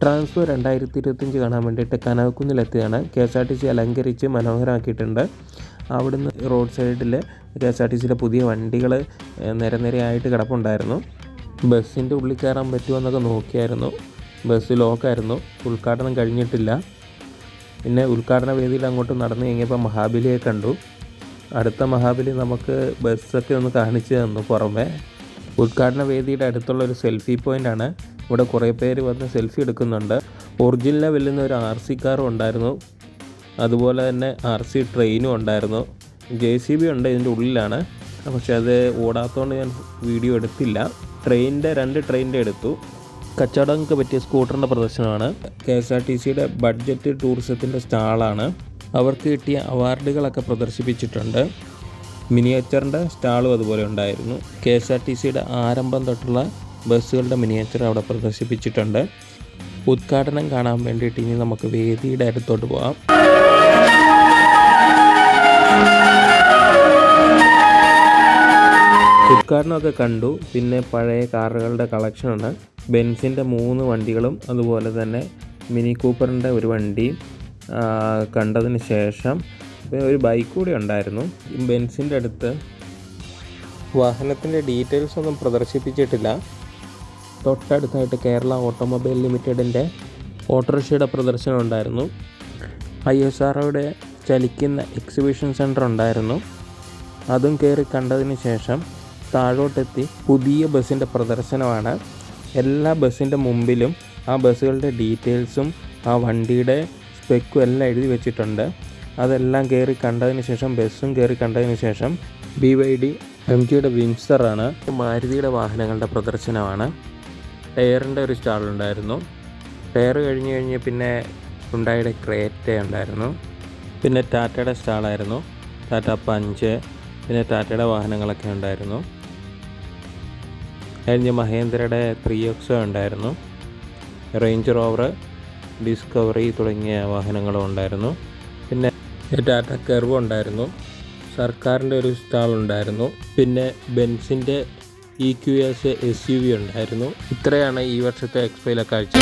Transfer 2025 കാണാൻ വേണ്ടിയിട്ട് കനകക്കുന്നിലെത്തിയാണ്. KSRTC അലങ്കരിച്ച് മനോഹരമാക്കിയിട്ടുണ്ട്. അവിടുന്ന് റോഡ് സൈഡിൽ KSRTCയുടെ പുതിയ വണ്ടികൾ നിരനിരയായിട്ട് കിടപ്പുണ്ടായിരുന്നു. ബസ്സിൻ്റെ ഉള്ളിൽ കയറാൻ പറ്റുമോ എന്നൊക്കെ നോക്കിയായിരുന്നു. ബസ് ലോക്കായിരുന്നു. ഉദ്ഘാടനം കഴിഞ്ഞിട്ടില്ല. പിന്നെ ഉദ്ഘാടന വേദിയിൽ അങ്ങോട്ട് നടന്നു കഴിഞ്ഞപ്പോൾ മഹാബലിയെ കണ്ടു. അടുത്ത മഹാബലി നമുക്ക് ബസ്സൊക്കെ ഒന്ന് കാണിച്ചു തന്നു പുറമെ. ഉദ്ഘാടന വേദിയുടെ അടുത്തുള്ള ഒരു സെൽഫി പോയിൻ്റാണ്. ഇവിടെ കുറേ പേര് വന്ന് സെൽഫി എടുക്കുന്നുണ്ട്. ഒറിജിനലിനെ വെല്ലുന്ന ഒരു RC കാറും ഉണ്ടായിരുന്നു. അതുപോലെ തന്നെ RC ട്രെയിനും ഉണ്ടായിരുന്നു. JCB ഉണ്ട് ഇതിൻ്റെ ഉള്ളിലാണ്. പക്ഷെ അത് ഓടാത്തതുകൊണ്ട് ഞാൻ വീഡിയോ എടുത്തില്ല. രണ്ട് ട്രെയിനിൻ്റെ എടുത്തു. കച്ചവടങ്ങൾക്ക് പറ്റിയ സ്കൂട്ടറിൻ്റെ പ്രദർശനമാണ്. KSRTCയുടെ ബഡ്ജറ്റ് ടൂറിസത്തിൻ്റെ സ്റ്റാളാണ്. അവർക്ക് കിട്ടിയ അവാർഡുകളൊക്കെ പ്രദർശിപ്പിച്ചിട്ടുണ്ട്. മിനിയേച്ചറിൻ്റെ സ്റ്റാളും അതുപോലെ ഉണ്ടായിരുന്നു. KSRTCയുടെ ആരംഭം തൊട്ടുള്ള ബസ്സുകളുടെ മിനിയേച്ചർ അവിടെ പ്രദർശിപ്പിച്ചിട്ടുണ്ട്. ഉദ്ഘാടനം കാണാൻ വേണ്ടിയിട്ട് ഇനി നമുക്ക് വേദിയുടെ അടുത്തോട്ട് പോകാം. ഉദ്ഘാടനമൊക്കെ കണ്ടു. പിന്നെ പഴയ കാറുകളുടെ കളക്ഷനാണ്. ബെൻസിൻ്റെ 3 വണ്ടികളും അതുപോലെ തന്നെ മിനി കൂപ്പറിൻ്റെ ഒരു വണ്ടിയും കണ്ടതിന് ശേഷം ഒരു ബൈക്ക് കൂടി ഉണ്ടായിരുന്നു. ബെൻസിൻ്റെ അടുത്ത് വാഹനത്തിൻ്റെ ഡീറ്റെയിൽസ് ഒന്നും പ്രദർശിപ്പിച്ചിട്ടില്ല. തൊട്ടടുത്തായിട്ട് കേരള ഓട്ടോമൊബൈൽ ലിമിറ്റഡിൻ്റെ ഓട്ടോറിക്ഷയുടെ പ്രദർശനം ഉണ്ടായിരുന്നു. ISROയുടെ ചലിക്കുന്ന എക്സിബിഷൻ സെൻറ്റർ ഉണ്ടായിരുന്നു. അതും കയറി കണ്ടതിന് ശേഷം താഴോട്ടെത്തി പുതിയ ബസ്സിൻ്റെ പ്രദർശനമാണ്. എല്ലാ ബസ്സിൻ്റെ മുമ്പിലും ആ ബസ്സുകളുടെ ഡീറ്റെയിൽസും ആ വണ്ടിയുടെ സ്പെക്കും എല്ലാം എഴുതി വെച്ചിട്ടുണ്ട്. അതെല്ലാം കയറി കണ്ടതിന് ശേഷം ബസ്സും കയറി കണ്ടതിന് ശേഷം BYD MGയുടെ വിൻസറാണ്. മാരുതിയുടെ വാഹനങ്ങളുടെ പ്രദർശനമാണ്. ടയറിൻ്റെ ഒരു സ്റ്റാളുണ്ടായിരുന്നു. ടയർ കഴിഞ്ഞ് പിന്നെ ഹുണ്ടായുടെ ക്രേറ്റ ഉണ്ടായിരുന്നു. പിന്നെ ടാറ്റയുടെ സ്റ്റാളായിരുന്നു. ടാറ്റ പഞ്ച്, പിന്നെ ടാറ്റയുടെ വാഹനങ്ങളൊക്കെ ഉണ്ടായിരുന്നു. കഴിഞ്ഞ് മഹേന്ദ്രയുടെ 3XO ഉണ്ടായിരുന്നു. റേഞ്ച് റോവർ, ഡിസ്കവറി തുടങ്ങിയ വാഹനങ്ങളും ഉണ്ടായിരുന്നു. പിന്നെ ടാറ്റ കെർവ് ഉണ്ടായിരുന്നു. സർക്കാരിൻ്റെ ഒരു സ്റ്റാൾ ഉണ്ടായിരുന്നു. പിന്നെ ബെൻസിൻ്റെ EQS SUV ഉണ്ടായിരുന്നു. ഇത്രയാണ് ഈ വർഷത്തെ എക്സ്പോയിലെ കാഴ്ച.